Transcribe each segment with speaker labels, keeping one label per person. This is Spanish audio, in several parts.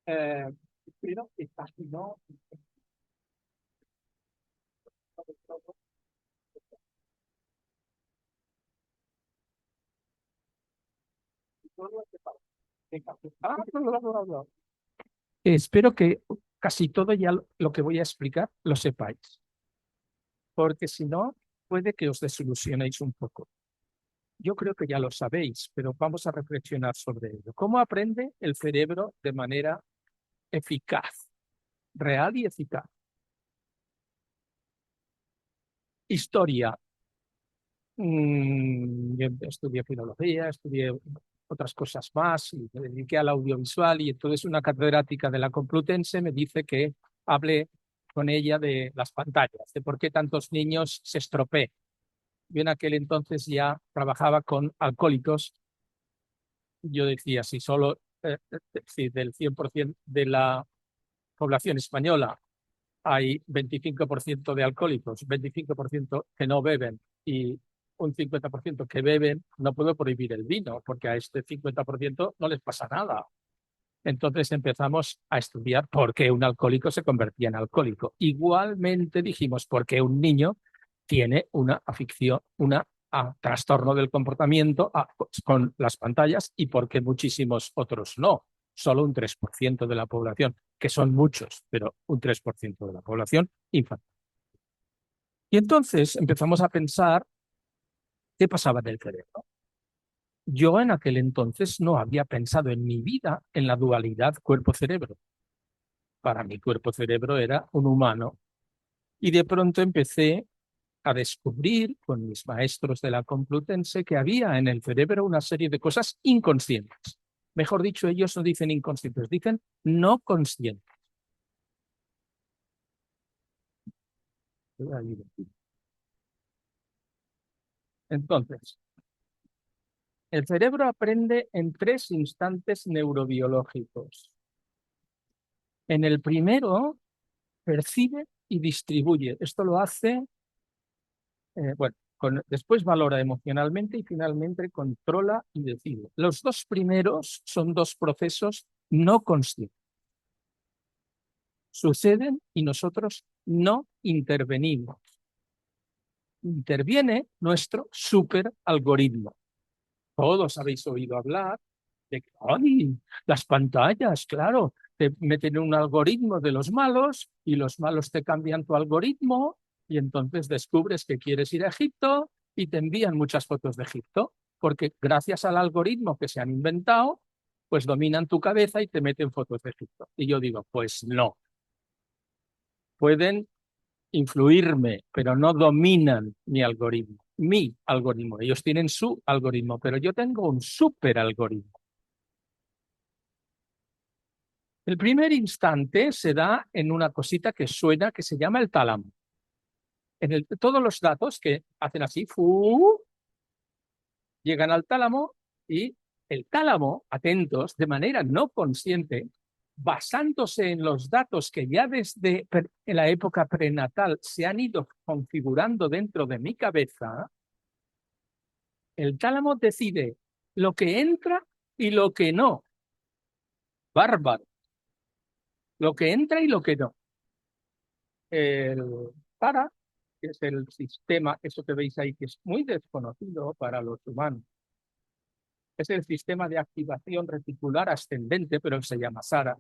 Speaker 1: Eh, Espero que casi no. Espero que casi todo ya lo que voy a explicar lo sepáis, porque si no, puede que os desilusionéis un poco. Yo creo que ya lo sabéis, pero vamos a reflexionar sobre ello. ¿Cómo aprende el cerebro de manera eficaz, real y eficaz? Historia. Yo estudié filología, estudié otras cosas más y me dediqué al audiovisual y entonces una catedrática de la Complutense me dice que hable con ella de las pantallas, de por qué tantos niños se estropean. Yo en aquel entonces ya trabajaba con alcohólicos. Yo decía, si solo si del 100% de la población española hay 25% de alcohólicos, 25% que no beben y un 50% que beben, no puedo prohibir el vino, porque a este 50% no les pasa nada. Entonces empezamos a estudiar por qué un alcohólico se convertía en alcohólico. Igualmente dijimos por qué un niño tiene una afición, una trastorno del comportamiento con las pantallas y por qué muchísimos otros no. Solo un 3% de la población, que son muchos, pero un 3% de la población infantil. Y entonces empezamos a pensar qué pasaba en el cerebro. Yo en aquel entonces no había pensado en mi vida en la dualidad cuerpo-cerebro. Para mi cuerpo-cerebro era un humano. Y de pronto empecé a descubrir con mis maestros de la Complutense que había en el cerebro una serie de cosas inconscientes. Mejor dicho, ellos no dicen inconscientes, dicen no conscientes. Entonces, el cerebro aprende en tres instantes neurobiológicos. En el primero, percibe y distribuye. Esto lo hace, bueno, después valora emocionalmente y finalmente controla y decide. Los dos primeros son dos procesos no conscientes. Suceden y nosotros no intervenimos. Interviene nuestro superalgoritmo. Todos habéis oído hablar de que ¡ay! Las pantallas, claro, te meten un algoritmo de los malos y los malos te cambian tu algoritmo y entonces descubres que quieres ir a Egipto y te envían muchas fotos de Egipto, porque gracias al algoritmo que se han inventado, pues dominan tu cabeza y te meten fotos de Egipto. Y yo digo, pues no, pueden influirme, pero no dominan mi algoritmo. Mi algoritmo. Ellos tienen su algoritmo, pero yo tengo un super algoritmo. El primer instante se da en una cosita que suena, que se llama el tálamo. Todos los datos que hacen así, llegan al tálamo y el tálamo, atentos, de manera no consciente, basándose en los datos que ya desde la época prenatal se han ido configurando dentro de mi cabeza, el tálamo decide lo que entra y lo que no. Bárbaro. Lo que entra y lo que no. El para, que es el sistema, eso que veis ahí, que es muy desconocido para los humanos. Es el sistema de activación reticular ascendente, pero se llama SARA.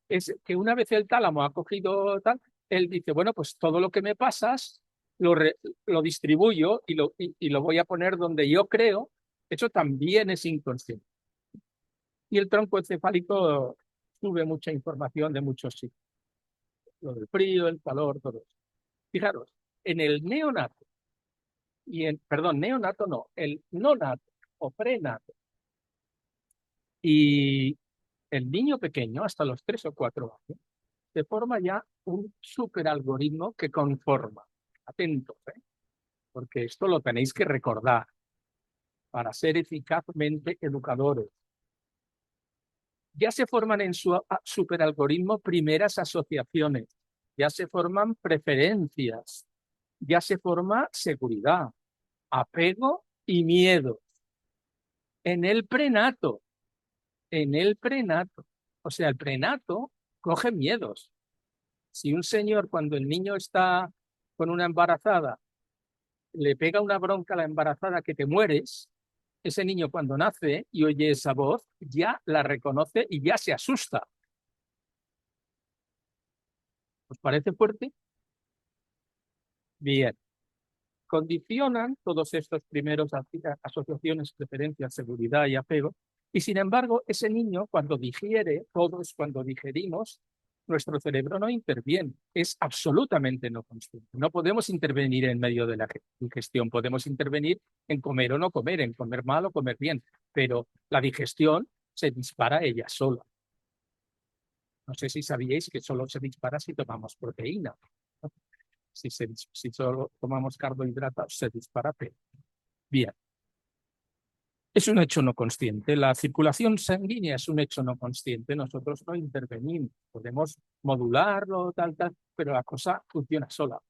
Speaker 1: Es que una vez el tálamo ha cogido tal, él dice, bueno, pues todo lo que me pasas lo distribuyo y lo voy a poner donde yo creo. Eso también es inconsciente. Y el tronco encefálico sube mucha información de muchos sitios. Lo del frío, el calor, todo eso. Fijaros, en el neonato, perdón, neonato no, el nonato o prenato y el niño pequeño, hasta los 3 o 4 años, se forma ya un superalgoritmo que conforma. Atentos, porque esto lo tenéis que recordar para ser eficazmente educadores. Ya se forman en su superalgoritmo primeras asociaciones, ya se forman preferencias, ya se forma seguridad, apego y miedo. En el prenato, en el prenato. O sea, el prenato coge miedos. Si un señor, cuando el niño está con una embarazada, le pega una bronca a la embarazada que te mueres, ese niño cuando nace y oye esa voz, ya la reconoce y ya se asusta. ¿Os parece fuerte? Bien. Condicionan todos estos primeros asociaciones, preferencias, seguridad y apego, y sin embargo, ese niño cuando digiere, todos cuando digerimos, nuestro cerebro no interviene, es absolutamente no consciente. No podemos intervenir en medio de la digestión, podemos intervenir en comer o no comer, en comer mal o comer bien, pero la digestión se dispara ella sola. No sé si sabíais que solo se dispara si tomamos proteína. Si solo tomamos carbohidratos, se dispara. Bien. Es un hecho no consciente. La circulación sanguínea es un hecho no consciente. Nosotros no intervenimos. Podemos modularlo, tal, pero la cosa funciona sola.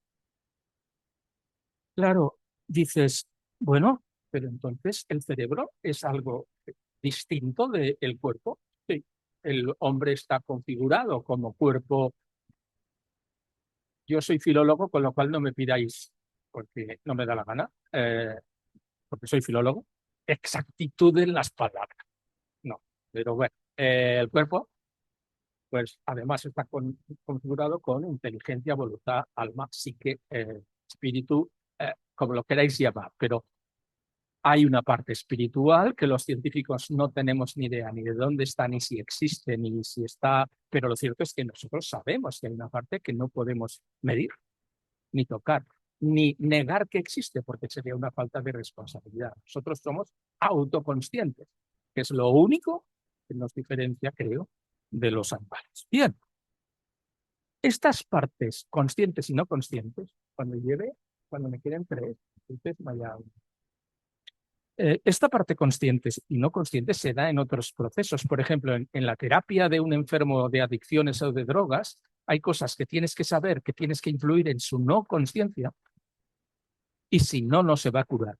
Speaker 1: Claro, dices, bueno, pero entonces el cerebro es algo distinto del cuerpo. Sí, el hombre está configurado como cuerpo. Yo soy filólogo, con lo cual no me pidáis, porque no me da la gana, porque soy filólogo, exactitud en las palabras. No, pero bueno, el cuerpo, pues además está configurado con inteligencia, voluntad, alma, psique, espíritu, como lo queráis llamar, pero hay una parte espiritual que los científicos no tenemos ni idea ni de dónde está, ni si existe, ni si está, pero lo cierto es que nosotros sabemos que hay una parte que no podemos medir, ni tocar, ni negar que existe, porque sería una falta de responsabilidad. Nosotros somos autoconscientes, que es lo único que nos diferencia, creo, de los animales. Bien, estas partes conscientes y no conscientes, cuando me queden tres, entonces vaya. Esta parte consciente y no consciente se da en otros procesos. Por ejemplo, en la terapia de un enfermo de adicciones o de drogas, hay cosas que tienes que saber, que tienes que influir en su no consciencia, y si no, no se va a curar,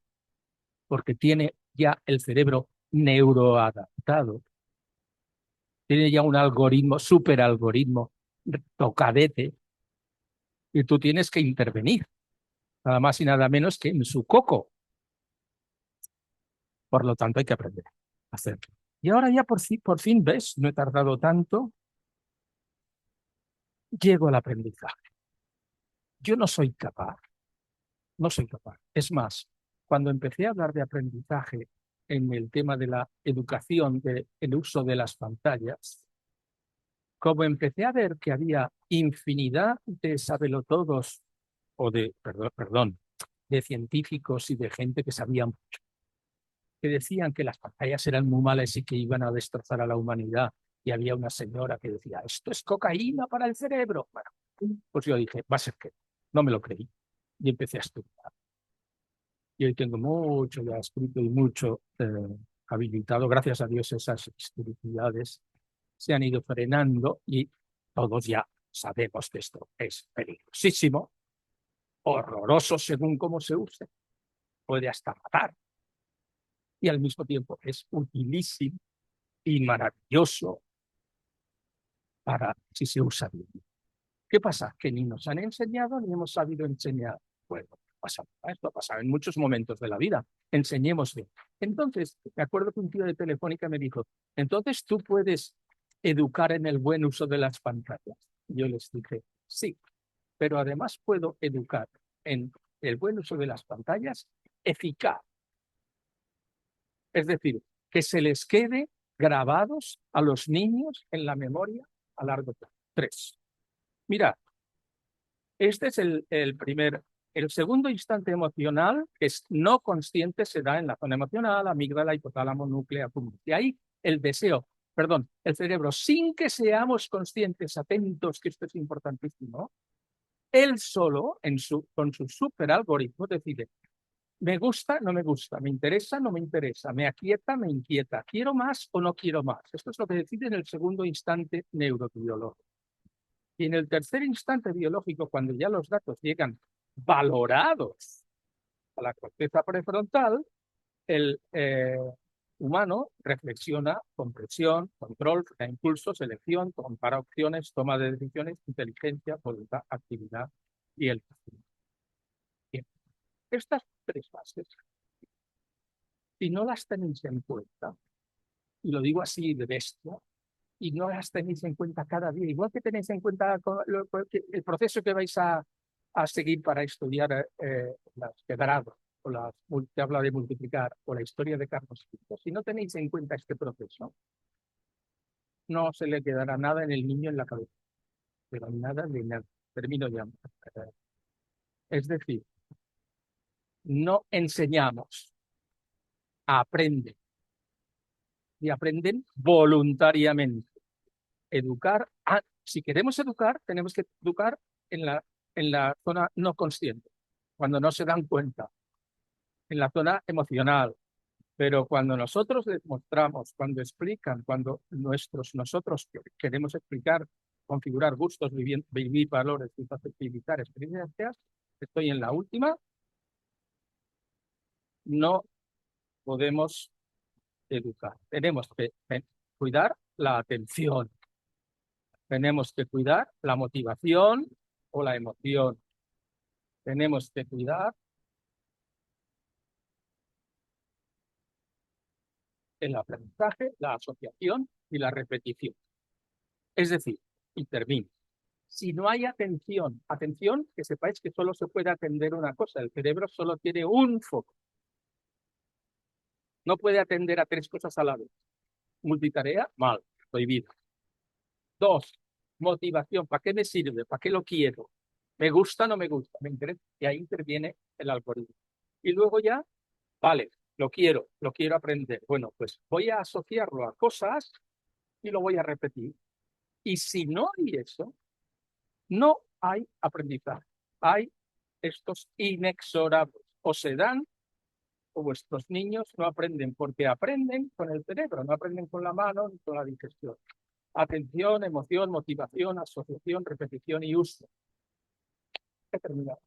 Speaker 1: porque tiene ya el cerebro neuroadaptado, tiene ya un algoritmo, super algoritmo, tocadete, y tú tienes que intervenir, nada más y nada menos que en su coco. Por lo tanto, hay que aprender a hacerlo. Y ahora ya por fin, ves, no he tardado tanto, llego al aprendizaje. Yo no soy capaz, no soy capaz. Es más, cuando empecé a hablar de aprendizaje en el tema de la educación, del uso de las pantallas, como empecé a ver que había infinidad de sabelotodos, o de, perdón, de científicos y de gente que sabía mucho, que decían que las pantallas eran muy malas y que iban a destrozar a la humanidad, y había una señora que decía, esto es cocaína para el cerebro. Bueno, pues yo dije, va a ser que no me lo creí, y empecé a estudiar. Y hoy tengo mucho ya escrito y mucho habilitado. Gracias a Dios esas espiritualidades se han ido frenando y todos ya sabemos que esto es peligrosísimo, horroroso según cómo se use, puede hasta matar, y al mismo tiempo es utilísimo y maravilloso para si se usa bien. ¿Qué pasa? Que ni nos han enseñado ni hemos sabido enseñar. Bueno, esto ha pasado en muchos momentos de la vida. Enseñemos bien. Entonces, me acuerdo que un tío de Telefónica me dijo, entonces tú puedes educar en el buen uso de las pantallas. Yo les dije, sí, pero además puedo educar en el buen uso de las pantallas eficaz. Es decir, que se les quede grabados a los niños en la memoria a largo plazo. 3. Mira, este es el primer. El segundo instante emocional, que es no consciente, se da en la zona emocional, amígdala, hipotálamo, núcleo accumbens. Y ahí el deseo, perdón, el cerebro, sin que seamos conscientes, atentos, que esto es importantísimo, él solo, con su superalgoritmo, decide, me gusta, no me gusta, me interesa, no me interesa, me aquieta, me inquieta, quiero más o no quiero más. Esto es lo que decide en el segundo instante neurobiológico. Y en el tercer instante biológico, cuando ya los datos llegan valorados a la corteza prefrontal, el humano reflexiona con presión, control, frena impulsos, selección, compara opciones, toma de decisiones, inteligencia, voluntad, actividad y el castigo. Bien. Estas tres bases, si no las tenéis en cuenta, y lo digo así de bestia, y no las tenéis en cuenta cada día, igual que tenéis en cuenta el proceso que vais a seguir para estudiar las quebradas, o que habla de multiplicar, o la historia de Carlos V, si no tenéis en cuenta este proceso, no se le quedará nada en el niño en la cabeza, pero nada de nada. Termino ya. Es decir, no enseñamos, aprenden, y aprenden voluntariamente. Educar, si queremos educar, tenemos que educar en la zona no consciente, cuando no se dan cuenta, en la zona emocional. Pero cuando nosotros les mostramos, cuando explican, cuando nosotros queremos explicar, configurar gustos, vivir valores y facilitar experiencias, estoy en la última, no podemos educar. Tenemos que cuidar la atención, tenemos que cuidar la motivación o la emoción, tenemos que cuidar el aprendizaje, la asociación y la repetición. Es decir, y termino. Si no hay atención, que sepáis que solo se puede atender una cosa, el cerebro solo tiene un foco. No puede atender a tres cosas a la vez. Multitarea, mal, prohibido. Dos, motivación, ¿para qué me sirve? ¿Para qué lo quiero? ¿Me gusta o no me gusta? ¿Me interesa? Y ahí interviene el algoritmo. Y luego ya, vale, lo quiero aprender. Bueno, pues voy a asociarlo a cosas y lo voy a repetir. Y si no hay eso, no hay aprendizaje. Hay estos inexorables. O se dan o vuestros niños no aprenden, porque aprenden con el cerebro, no aprenden con la mano ni con la digestión. Atención, emoción, motivación, asociación, repetición y uso. He terminado.